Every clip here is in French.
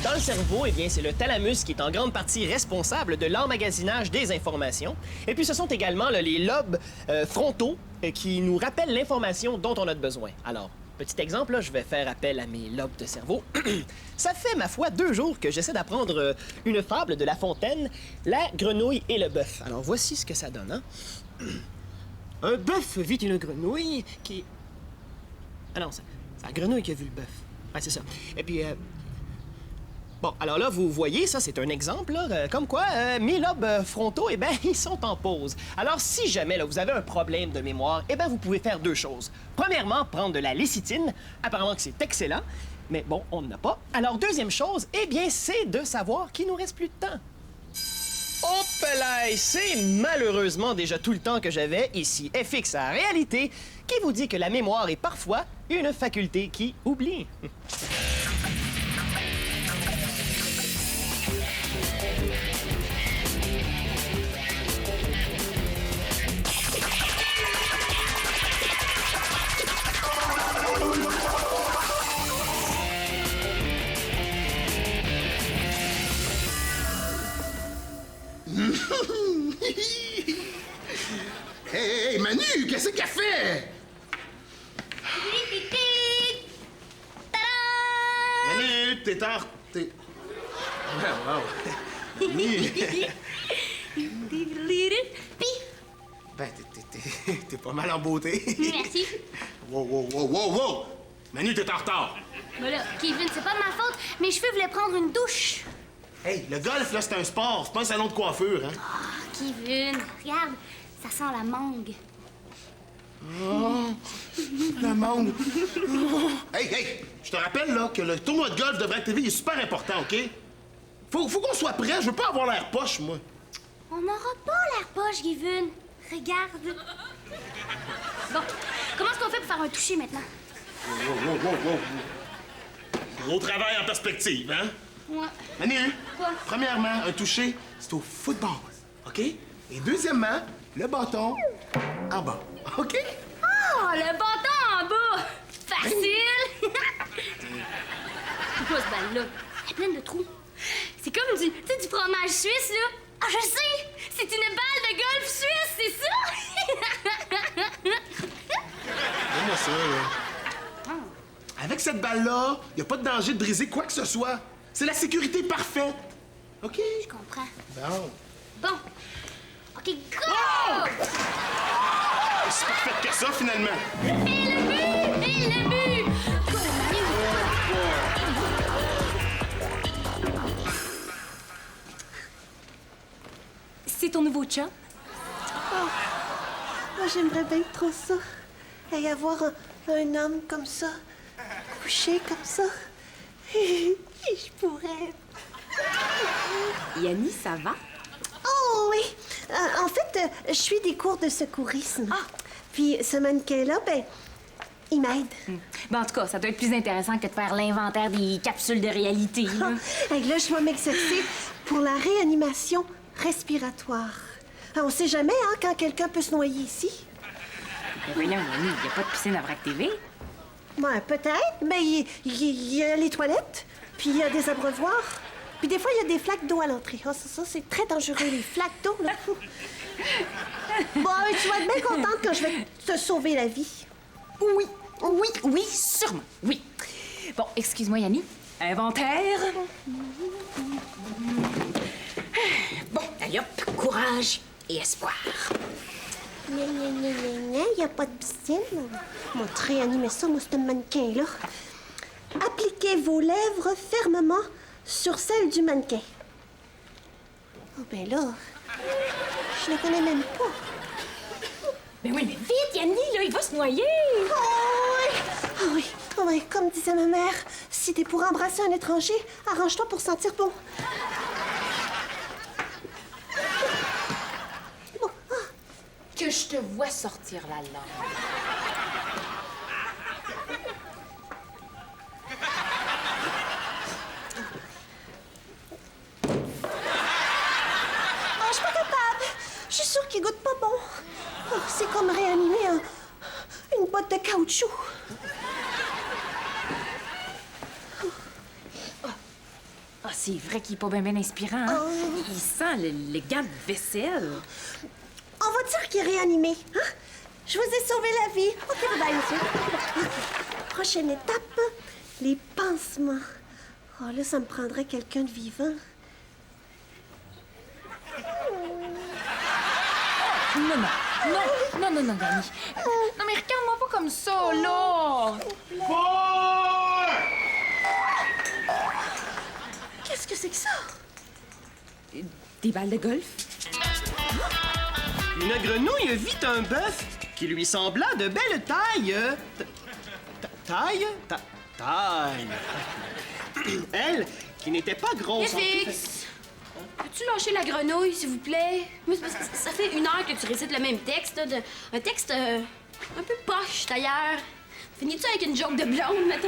dans le cerveau, eh bien, c'est le thalamus qui est en grande partie responsable de l'emmagasinage des informations. Et puis, ce sont également là, les lobes frontaux qui nous rappellent l'information dont on a besoin. Alors, petit exemple, là, je vais faire appel à mes lobes de cerveau. Ça fait, ma foi, 2 jours que j'essaie d'apprendre une fable de La Fontaine, La grenouille et le bœuf. Alors, voici ce que ça donne, hein? Un bœuf vit une grenouille qui... Ah non, c'est la grenouille qui a vu le bœuf. Ah, c'est ça. Et puis, bon, alors là, vous voyez, ça, c'est un exemple, là, comme quoi mes lobes frontaux, eh bien, ils sont en pause. Alors, si jamais, là, vous avez un problème de mémoire, eh bien, vous pouvez faire 2 choses. Premièrement, prendre de la lécithine. Apparemment que c'est excellent, mais bon, on n'en a pas. Alors, deuxième chose, eh bien, c'est de savoir qu'il nous reste plus de temps. Hop là, c'est malheureusement déjà tout le temps que j'avais ici. FX à réalité, qui vous dit que la mémoire est parfois une faculté qui oublie. Hey, Manu, qu'est-ce qu'elle fait? Manu, t'es tard. T'es... Wow. Manu. Ben, t'es pas mal en beauté. Merci. Wow. Manu, t'es en retard. Ben là, Kevin, c'est pas de ma faute. Mes cheveux voulaient prendre une douche. Hey, le golf, là, c'est un sport. C'est pas un salon de coiffure, hein? Ah, Kevin, regarde, ça sent la mangue. Oh, la mangue. Oh. Hey, je te rappelle, là, que le tournoi de golf de Vrac TV est super important, OK? Faut qu'on soit prêt. Je veux pas avoir l'air poche, moi. On n'aura pas l'air poche, Kevin. Regarde. Bon, comment est-ce qu'on fait pour faire un toucher maintenant? Wow. Gros travail en perspective, hein? Ouais. Manu, Quoi? premièrement, un toucher, c'est au football, OK? Et deuxièmement, le bâton en bas, OK? Oh, le bâton en bas! Facile! C'est quoi ce balle-là? Elle est pleine de trous. C'est comme du fromage suisse, là. Ah, je sais! C'est une balle de golf suisse, c'est ça? Donne-moi ça, là. Avec cette balle-là, y a pas de danger de briser quoi que ce soit. C'est la sécurité parfaite. OK? Je comprends. Bon. Bon. OK, go! Oh! C'est parfait que ça, finalement. Et le but! Et le but! Go, C'est ton nouveau chum? Oh, moi, j'aimerais bien trop ça. Et avoir un homme comme ça, couché comme ça. Et je pourrais... Yanni, ça va? Oh oui! En fait, je suis des cours de secourisme. Ah! Puis ce mannequin-là, ben, il m'aide. Ben, en tout cas, ça doit être plus intéressant que de faire l'inventaire des capsules de réalité. Là. Et là, je vais m'exercer pour la réanimation respiratoire. On sait jamais, hein, quand quelqu'un peut se noyer ici. Mais voyons, Yanni, il n'y a pas de piscine à Vrac TV. Ouais, peut-être, mais il y a les toilettes, puis il y a des abreuvoirs. Puis des fois, il y a des flaques d'eau à l'entrée. Oh, ça, c'est très dangereux, les flaques d'eau, là. Bon, tu vas être bien contente quand je vais te sauver la vie. Oui, sûrement, oui. Bon, excuse-moi, Yanni. Inventaire. Bon, allez hop, courage et espoir. Il n'y a pas de piscine. On va te réanimer ça, moi, ce mannequin-là. Appliquez vos lèvres fermement sur celle du mannequin. Oh, ben là, je le connais même pas. Mais oui, mais vite, Yanni, là, il va se noyer. Oh oui, comme disait ma mère, si t'es pour embrasser un étranger, arrange-toi pour sentir bon. Que je te vois sortir la langue. Je suis pas capable. Je suis sûre qu'il goûte pas bon. Oh, c'est comme réanimer une boîte de caoutchouc. Ah, c'est vrai qu'il est pas bien inspirant, hein? Il sent les gants de vaisselle. On va dire qu'il est réanimé. Hein? Je vous ai sauvé la vie. OK, bye, monsieur. Prochaine étape, les pansements. Oh, là, ça me prendrait quelqu'un de vivant. Non, Danny. Non, mais regarde-moi pas comme ça, là! Qu'est-ce que c'est que ça? Des balles de golf? Une grenouille vit un bœuf qui lui sembla de belle taille. Taille? Taille. Elle, qui n'était pas grosse. FX! Peux-tu lâcher la grenouille, s'il vous plaît? Ça fait 1 heure que tu récites le même texte, un texte un peu poche, d'ailleurs. Finis-tu avec une joke de blonde, mettons?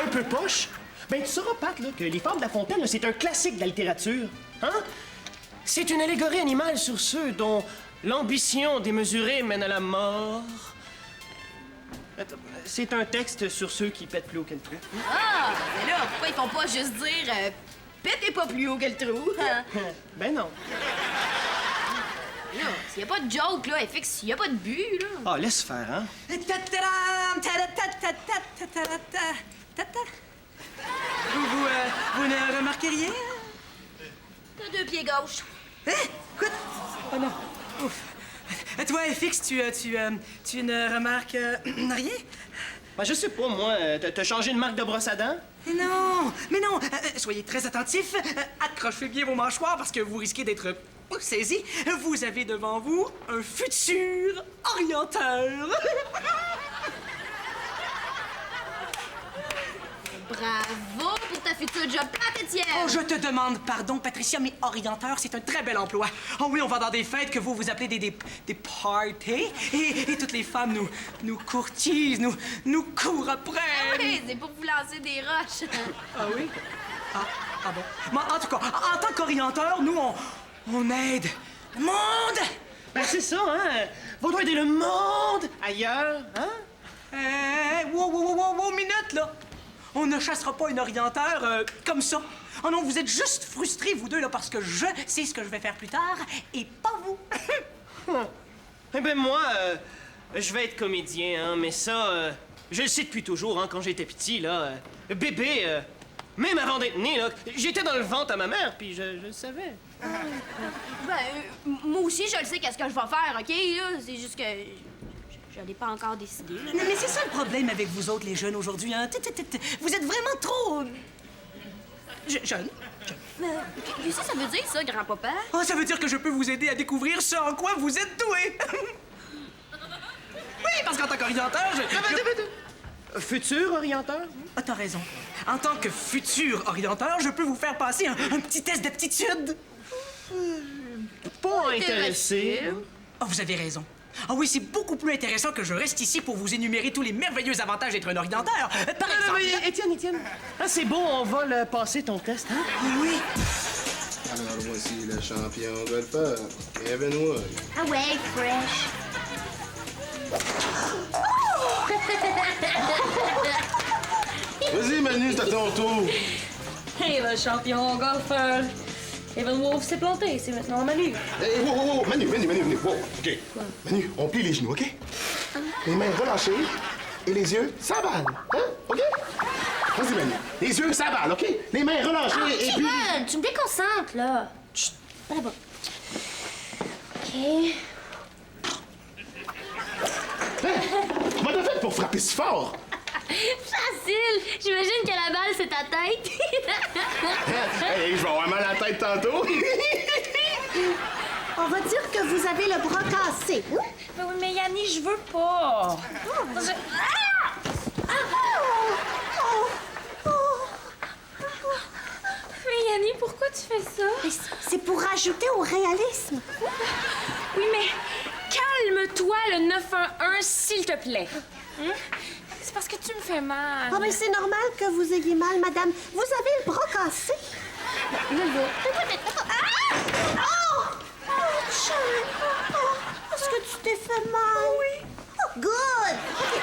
Un peu poche? Ben, tu sauras, Pat, là, que Les Fables de La Fontaine, là, c'est un classique de la littérature. Hein? C'est une allégorie animale sur ceux dont l'ambition démesurée mène à la mort. Attends, c'est un texte sur ceux qui pètent plus haut que le trou. Ah! Mais là, pourquoi ils font pas juste dire pétez pas plus haut que le trou? Hein? Ben non. Là, s'il y a pas de joke, là, FX, s'il y a pas de but, là. Ah, laisse faire, hein? Vous ne remarquez rien? T'as 2 pieds gauche. Hein? Quoi? Oh non. Ouf. Toi, FX, tu ne remarques rien? Ben, je sais pas, moi. T'as changé de marque de brosse à dents? Mais non. Soyez très attentifs. Accrochez bien vos mâchoires parce que vous risquez d'être saisis. Vous avez devant vous un futur orienteur. Bravo pour ta future job plate, Étienne! Oh, je te demande pardon, Patricia, mais orienteur, c'est un très bel emploi. Oh oui, on va dans des fêtes que vous appelez des parties. Et toutes les femmes nous courtisent, nous courent après. Ah oui, c'est pour vous lancer des roches. Ah oui? Ah bon. Mais en tout cas, en tant qu'orienteur, nous, on aide le monde. Ben, c'est ça, hein? Va-t-on aider le monde ailleurs, hein? Wow, minute, là. On ne chassera pas un orienteur comme ça. Oh non, vous êtes juste frustrés, vous deux, là, parce que je sais ce que je vais faire plus tard, et pas vous. Eh ben, moi, je vais être comédien, hein, mais ça, je le sais depuis toujours, hein, quand j'étais petit, là. Bébé, même avant d'être né, là, j'étais dans le ventre à ma mère, puis je le savais. Ben, moi aussi, je le sais qu'est-ce que je vais faire, OK? Là, c'est juste que je l'ai pas encore décidé. Là. Non, mais c'est ça le problème avec vous autres, les jeunes, aujourd'hui, hein. Vous êtes vraiment trop... jeunes. Qu'est-ce que ça veut dire, ça, grand-papa? Oh, ça veut dire que je peux vous aider à découvrir ce en quoi vous êtes doués. Oui, parce qu'en tant qu'orienteur, Futur orienteur? Ah, t'as raison. En tant que futur orienteur, je peux vous faire passer un petit test d'aptitude. Pas intéressé. Oh, vous avez raison. Ah oui, c'est beaucoup plus intéressant que je reste ici pour vous énumérer tous les merveilleux avantages d'être un orienteur. Par exemple... Étienne. Ah, c'est bon, on va le passer ton test, hein? Oui. Alors, voici le champion golfeur, Kevin Wood. Ah ouais, fresh. Vas-y, Manu, c'est à ton tour. Hey, le champion golfeur. Evan Wolf s'est planté, c'est maintenant Manu. Hey, wow, Manu, wow, OK. Manu, on plie les genoux, OK? Les mains relâchées et les yeux, ça balle, hein? OK? Vas-y, Manu. Les yeux, ça balle, OK? Les mains relâchées et puis... Kevin, tu me déconcentres, là. Chut, là-bas. OK. Comment t'as fait pour frapper si fort? Facile! J'imagine que la balle, c'est ta tête. Hey, je vais avoir mal à la tête tantôt. On va dire que vous avez le bras cassé. Hein? Ben oui, mais Yanni, je veux pas. Mais Yanni, pourquoi tu fais ça? Mais c'est pour rajouter au réalisme. Oui, mais calme-toi, le 911, s'il te plaît. Hein? C'est parce que tu me fais mal. Ah, mais c'est normal que vous ayez mal, madame. Vous avez le bras cassé. Est-ce que tu t'es fait mal? Oui. Oh, good. OK,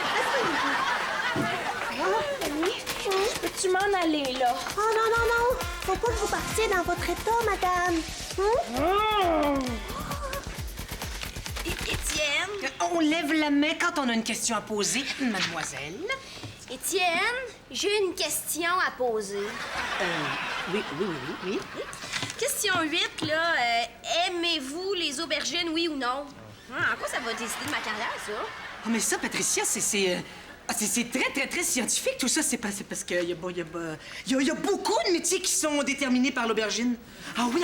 Peux-tu m'en aller, là? Oh, non. restiez dans votre état, madame. Étienne? On lève la main quand on a une question à poser, mademoiselle. Étienne, j'ai une question à poser. Oui. Question 8, là. Aimez-vous les aubergines, oui ou non? En quoi ça va décider de ma carrière, ça? Oh, mais ça, Patricia, c'est très scientifique, tout ça. C'est parce qu'il y a beaucoup de métiers qui sont déterminés par l'aubergine. Ah oui.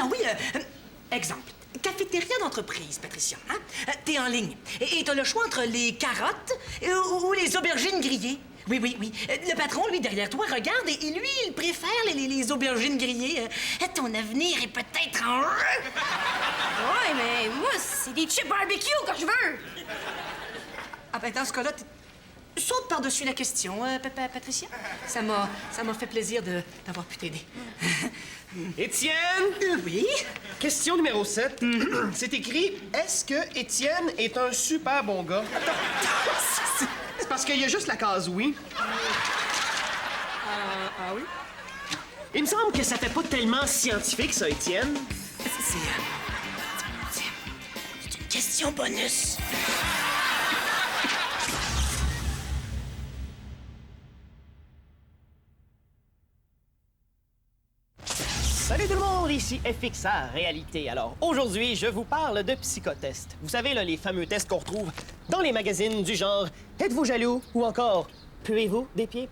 Exemple. Cafétéria d'entreprise, Patricia. Hein? T'es en ligne. Et t'as le choix entre les carottes ou les aubergines grillées. Oui. Le patron, lui, derrière toi, regarde et lui, il préfère les aubergines grillées. Ton avenir est peut-être en... Ouais, mais moi, c'est des chips barbecue que je veux! Ah ben, dans ce cas-là, saute par-dessus la question, Patricia. Ça m'a fait plaisir d'avoir pu t'aider. Étienne! Oui? Question numéro 7. C'est écrit « Est-ce que Étienne est un super bon gars? » C'est parce qu'il y a juste la case « oui ». Ah oui? Il me semble que ça fait pas tellement scientifique, ça, Étienne. C'est une question bonus. Salut tout le monde, ici FXA Réalité. Alors, aujourd'hui, je vous parle de psychotests. Vous savez, là, les fameux tests qu'on retrouve dans les magazines du genre « Êtes-vous jaloux? » ou encore « Puez-vous des pieds? »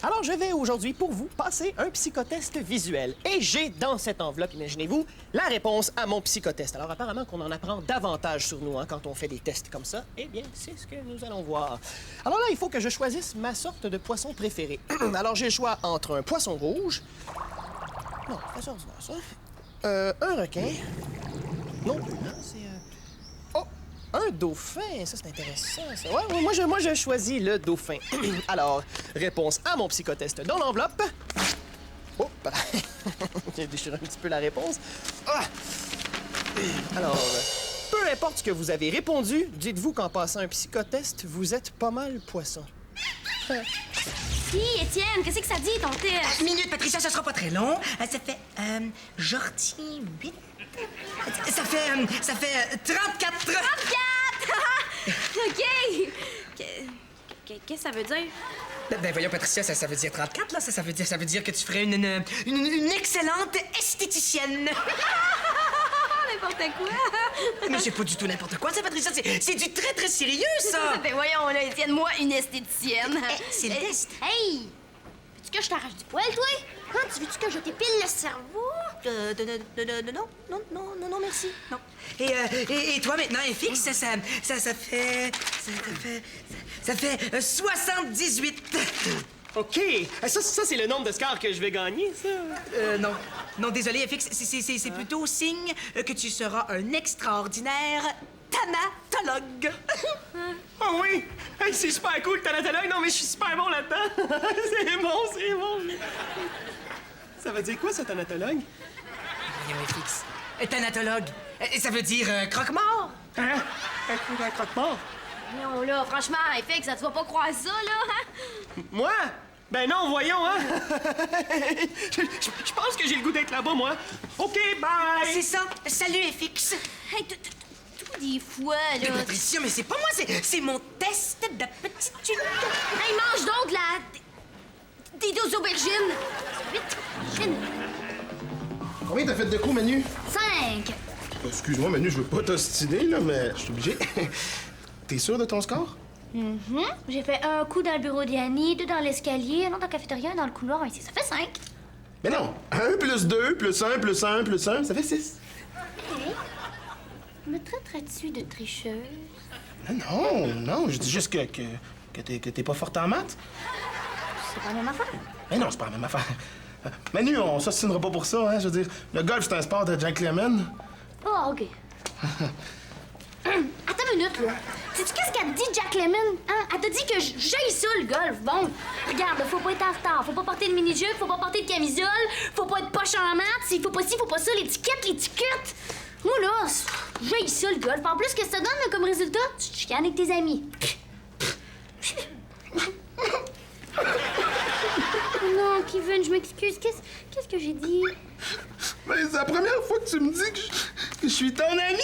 Alors, je vais aujourd'hui, pour vous, passer un psychotest visuel. Et j'ai dans cette enveloppe, imaginez-vous, la réponse à mon psychotest. Alors, apparemment qu'on en apprend davantage sur nous quand on fait des tests comme ça. Eh bien, c'est ce que nous allons voir. Alors là, il faut que je choisisse ma sorte de poisson préféré. Alors, j'ai le choix entre un poisson rouge... Non, pas ça, ça. Un requin. Non, c'est... Oh, un dauphin. Ça, c'est intéressant, ça. Ouais, moi, je choisis le dauphin. Alors, réponse à mon psychotest dans l'enveloppe. Oh, voilà. J'ai déchiré un petit peu la réponse. Ah! Alors, peu importe ce que vous avez répondu, dites-vous qu'en passant un psychotest, vous êtes pas mal poisson. Si, Étienne, qu'est-ce que ça dit, ton test? Minute, Patricia, ça sera pas très long. Ça fait, je retiens 8. Ça fait 34. 34! OK! Qu'est-ce que ça veut dire? Ben voyons, Patricia, ça veut dire 34, là. Ça veut dire que tu ferais une excellente esthéticienne. N'importe quoi! Mais c'est pas du tout n'importe quoi, ça, Patricia. C'est du très sérieux, ça. Ben voyons, là, Étienne, moi, une esthéticienne. C'est le test. Hey! Veux-tu que je t'arrache du poil, toi? Hein, tu veux-tu que je t'épile le cerveau? Non, merci. Non. Et toi, maintenant, FX, ça fait 78. OK. Ça c'est le nombre de scores que je vais gagner, ça? Non. Non, désolé, FX, c'est plutôt signe que tu seras un extraordinaire thanatologue. Oh oui! Hey, c'est super cool, thanatologue. Non, mais je suis super bon là-dedans. C'est bon. Ça veut dire quoi, ça, thanatologue? Voyons, FX. Thanatologue, ça veut dire croque-mort. Hein? Un croque-mort? Non, là, franchement, FX, ça te va pas croire ça, là, hein? Moi? Ben non, voyons, hein? Je pense que j'ai le goût d'être là-bas, moi. OK, bye! C'est ça. Salut, FX. Hey, toi, des fois, Mais là... Patricia, mais c'est pas moi, c'est mon test d'aptitude. Hey, mange donc des deux aubergines. Vite, chine. Combien t'as fait de coups, Manu? 5. Excuse-moi, Manu, je veux pas t'ostiner, là, mais je suis obligé. T'es sûr de ton score? J'ai fait un coup dans le bureau d'Yanni, 2 dans l'escalier, un autre dans la cafétéria, un dans le couloir, ici. Ça fait 5. Mais non! 1 plus 2 plus 1 plus 1 plus 1, ça fait 6. Me traiterais-tu de tricheuse? Non, je dis juste que t'es pas forte en maths. C'est pas la même affaire. Mais non, c'est pas la même affaire. Manu, on s'ostinera pas pour ça, hein, je veux dire. Le golf, c'est un sport de gentleman. Oh, OK. Attends une minute, là. Sais-tu qu'est-ce qu'elle dit, Jack Lemmon? Hein? Elle t'a dit que j'aille ça, le golf. Bon, regarde, faut pas être en retard, faut pas porter de mini-jupe, faut pas porter de camisole, faut pas être poche en maths, faut pas ci, faut pas ça, l'étiquette. Moi, là, j'aille ça, le golf. En plus, qu'est-ce que ça donne, là, comme résultat? Tu te chicanes avec tes amis. Non, Kevin, je m'excuse. Qu'est-ce que j'ai dit? Mais c'est la première fois que tu me dis que je suis ton ami!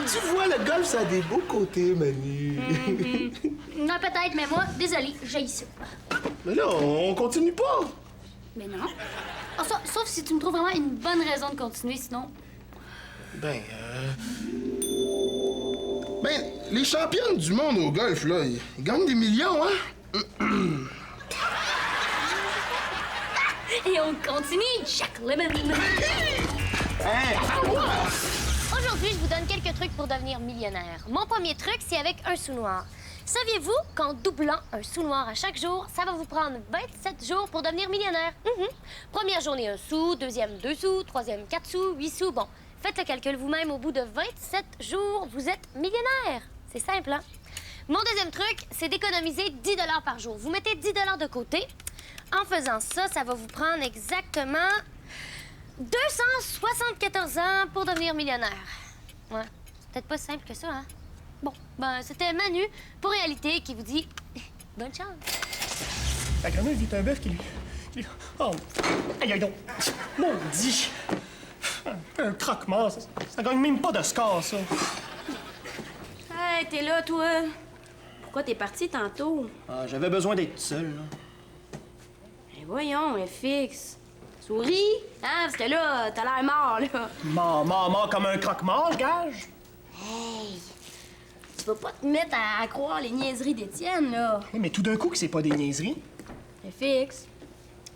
Tu vois, le golf, ça a des beaux côtés, Manu. Non, peut-être, mais moi, désolée, j'ai ça. Mais là, on continue pas. Mais non. Ah, sauf si tu me trouves vraiment une bonne raison de continuer, sinon... Ben, les championnes du monde au golf, là, ils gagnent des millions, hein? Et on continue, Jack Lemmon. Aujourd'hui, je vous donne quelques trucs pour devenir millionnaire. Mon premier truc, c'est avec un sou noir. Saviez-vous qu'en doublant un sou noir à chaque jour, ça va vous prendre 27 jours pour devenir millionnaire? Première journée, 1 sou, deuxième, 2 sous, troisième, 4 sous, 8 sous. Bon, faites le calcul vous-même. Au bout de 27 jours, vous êtes millionnaire. C'est simple, hein? Mon deuxième truc, c'est d'économiser 10 $ par jour. Vous mettez 10 $ de côté. En faisant ça, ça va vous prendre exactement 274 ans pour devenir millionnaire. Ouais, c'est peut-être pas si simple que ça, hein? Bon, ben, c'était Manu, pour Réalité, qui vous dit bonne chance. La grenouille vit un bœuf qui lui... Oh! Aïe, aïe, donc! Maudit! Un croque-mort, ça gagne même pas de score, ça. Hey, t'es là, toi. Pourquoi t'es parti tantôt? Ah, j'avais besoin d'être seul, là. Mais voyons, FX. Souris, hein, parce que là, t'as l'air mort, là. Mort comme un croque-mort, je gage. Hey! Tu vas pas te mettre à croire les niaiseries d'Étienne, là. Oui, mais tout d'un coup, que c'est pas des niaiseries. FX,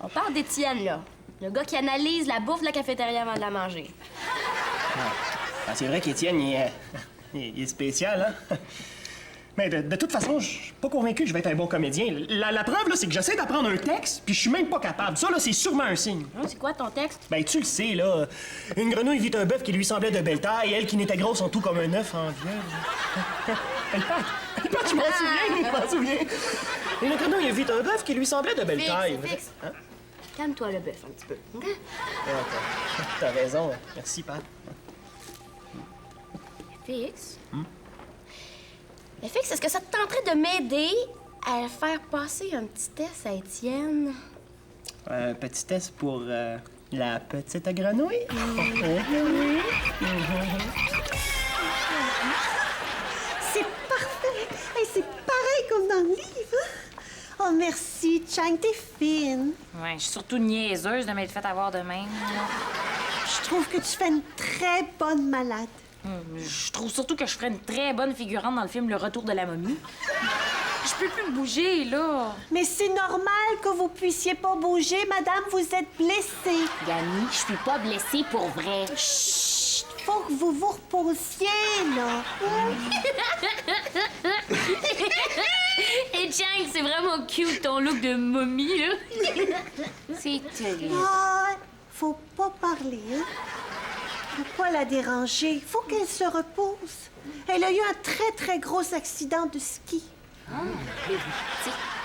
on parle d'Étienne, là. Le gars qui analyse la bouffe de la cafétéria avant de la manger. Ah, c'est vrai qu'Étienne, il est spécial, hein? Mais de toute façon, je suis pas convaincu que je vais être un bon comédien. La preuve, là, c'est que j'essaie d'apprendre un texte, puis je suis même pas capable. Ça, là, c'est sûrement un signe. C'est quoi ton texte? Ben, tu le sais, là. Une grenouille vit un bœuf qui lui semblait de belle taille, elle qui n'était grosse en tout comme un œuf en vieux. Elle part, je m'en souviens. Une grenouille vit un bœuf qui lui semblait de belle taille. Fix. Hein? Calme-toi le bœuf un petit peu. OK? T'as raison. Merci, Pat. FX? FX, est-ce que ça te tenterait de m'aider à faire passer un petit test à Étienne? Un petit test pour la petite grenouille? C'est parfait. Hey, c'est pareil comme dans le livre. Hein? Oh, merci, Chang, t'es fine. Ouais, je suis surtout niaiseuse de m'être fait avoir de même. Je trouve que tu fais une très bonne malade. Je trouve surtout que je ferais une très bonne figurante dans le film Le Retour de la momie. Je peux plus me bouger, là. Mais c'est normal que vous puissiez pas bouger, madame, vous êtes blessée. Yanni, je suis pas blessée pour vrai. Chut, faut que vous vous reposiez, là. Et Chang, c'est vraiment cute ton look de momie, là. C'est terrible. Ah, faut pas parler, hein. Faut pas la déranger. Faut qu'elle se repose. Elle a eu un très, très gros accident de ski.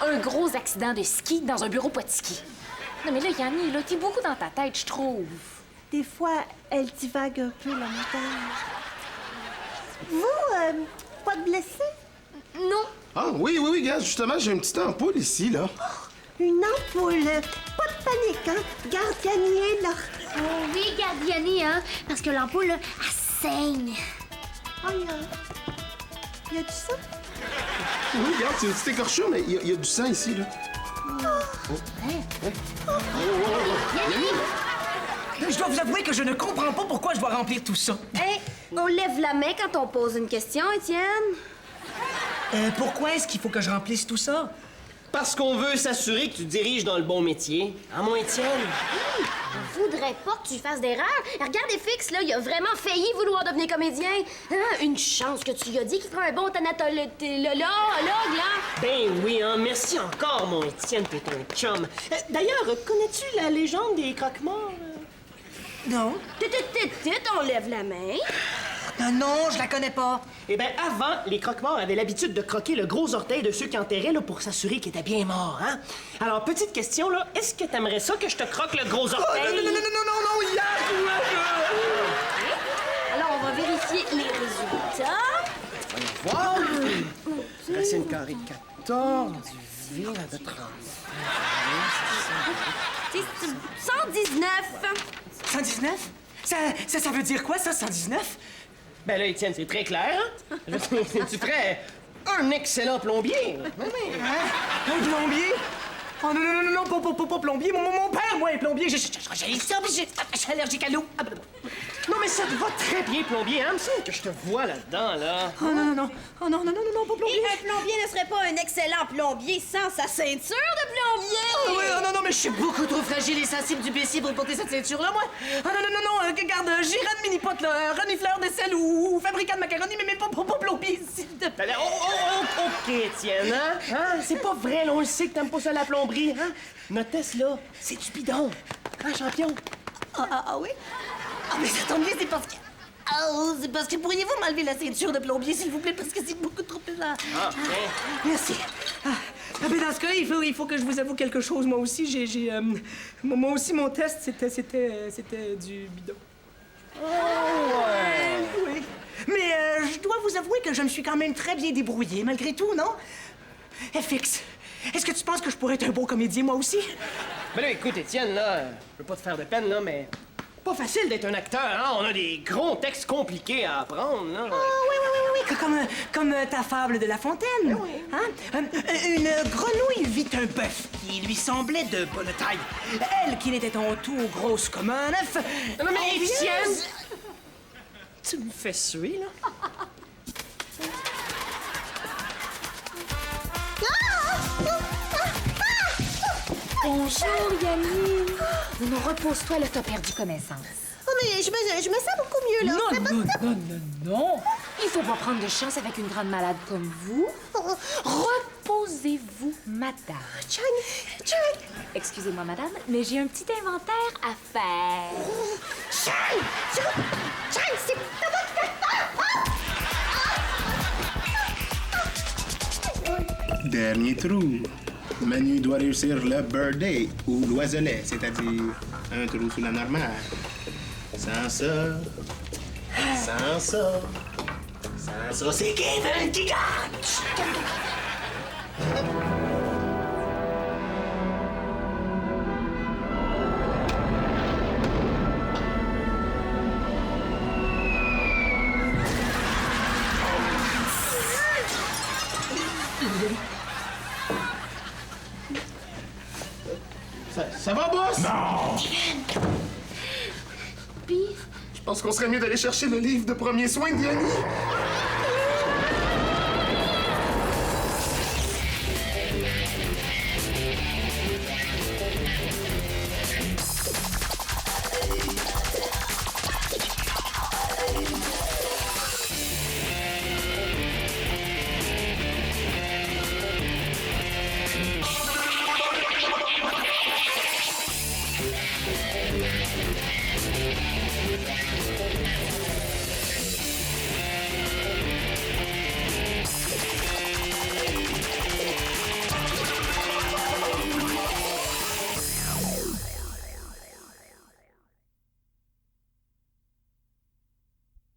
Un gros accident de ski dans un bureau pas de ski. Non, mais là, Yanni, là, t'es beaucoup dans ta tête, je trouve. Des fois, elle divague un peu, la madame. Vous, pas de blessé? Non. Ah, oui, gars, justement, j'ai une petite ampoule ici, là. Une ampoule. Pas de panique, hein. Garde Yanni est là. Oh oui, garde Yanni, hein, parce que l'ampoule, là, elle saigne. Oh, il y a du sang? Oui, regarde, c'est une petite écorchure, mais il y a du sang ici, là. Je dois vous avouer que je ne comprends pas pourquoi je dois remplir tout ça. Hey, on lève la main quand on pose une question, Étienne. Pourquoi est-ce qu'il faut que je remplisse tout ça? Parce qu'on veut s'assurer que tu diriges dans le bon métier. Hein, mon Étienne? Je voudrais pas que tu fasses d'erreur. Regarde FX, là, il a vraiment failli vouloir devenir comédien. Hein, une chance que tu lui as dit qu'il ferait un bon thanatologue, là. Ben oui, hein. Merci encore, mon Étienne, t'es un chum. D'ailleurs, connais-tu la légende des croque-morts? Non. On lève la main. Non, je la connais pas. Eh bien, avant, les croque-morts avaient l'habitude de croquer le gros orteil de ceux qui enterraient là, pour s'assurer qu'ils étaient bien morts, hein? Alors, petite question, là, est-ce que t'aimerais ça que je te croque le gros orteil? Non, Alors, on va vérifier les résultats. Wow! Racine carrée de 14, du vide de 30. C'est 118 119? Ça veut dire quoi, ça, 119? Ben là, Étienne, c'est très clair, hein? Tu ferais un excellent plombier. Un plombier? Oh non, non, non, non, pas plombier. Mon père, moi, est plombier. J'ai ça, puis je suis allergique à l'eau. Ah, ben, Non, mais ça te va très bien, plombier, hein? Il me semble que je te vois là-dedans, là. oh non, non, non. Oh non, non, non, non, pas plombier. Et un plombier ne serait pas un excellent plombier sans sa ceinture de plombier! Ah oui, oh non, non, mais je suis beaucoup trop fragile et sensible du PC pour porter cette ceinture-là, moi. Ah non, non, non, non, regarde, j'irai de mini-pot, là, renifleur de sel ou fabricant de macaroni, mais pas plombier, s'il te plaît. Ben, OK, Étienne, hein? C'est pas vrai, là, on le sait que t'aimes pas ça, la plomberie, hein? Notre test, là, c'est du bidon. Hein, champion? Ah oui? Ah, mais ça tombe bien, c'est parce que... Oh, c'est parce que pourriez-vous m'enlever la ceinture de plombier, s'il vous plaît, parce que c'est beaucoup trop pesant. Ah, bien. Merci. Mais dans ce cas-là, il faut que je vous avoue quelque chose. Moi aussi, moi aussi, mon test, c'était du bidon. Oh, ouais. Oui. Mais je dois vous avouer que je me suis quand même très bien débrouillé, malgré tout, non? FX, est-ce que tu penses que je pourrais être un bon comédien, moi aussi? Ben là, écoute, Étienne, là, je veux pas te faire de peine, là, mais... Pas facile d'être un acteur, hein? On a des gros textes compliqués à apprendre, là. Ah, oui, comme ta fable de La Fontaine. Hein? Une grenouille vit un bœuf qui lui semblait de bonne taille. Elle, qui n'était en tout grosse comme un œuf. Non, mais Étienne! Tu me fais suer, là? Bonjour, Yannick. Non, repose-toi, là, t'as perdu connaissance. Oh, mais je me sens beaucoup mieux, là. Non. Il faut pas prendre de chance avec une grande malade comme vous. Reposez-vous, madame. Chang! Excusez-moi, madame, mais j'ai un petit inventaire à faire. Chang, c'est pas votre... Dernier trou. Manu doit réussir le birthday ou l'oiselet, c'est-à-dire un trou sous la normale. Sans ça, c'est Kevin qui gagne! Ça va, boss? Non! Puis, Je pense qu'on serait mieux d'aller chercher le livre de premiers soins de Yanni.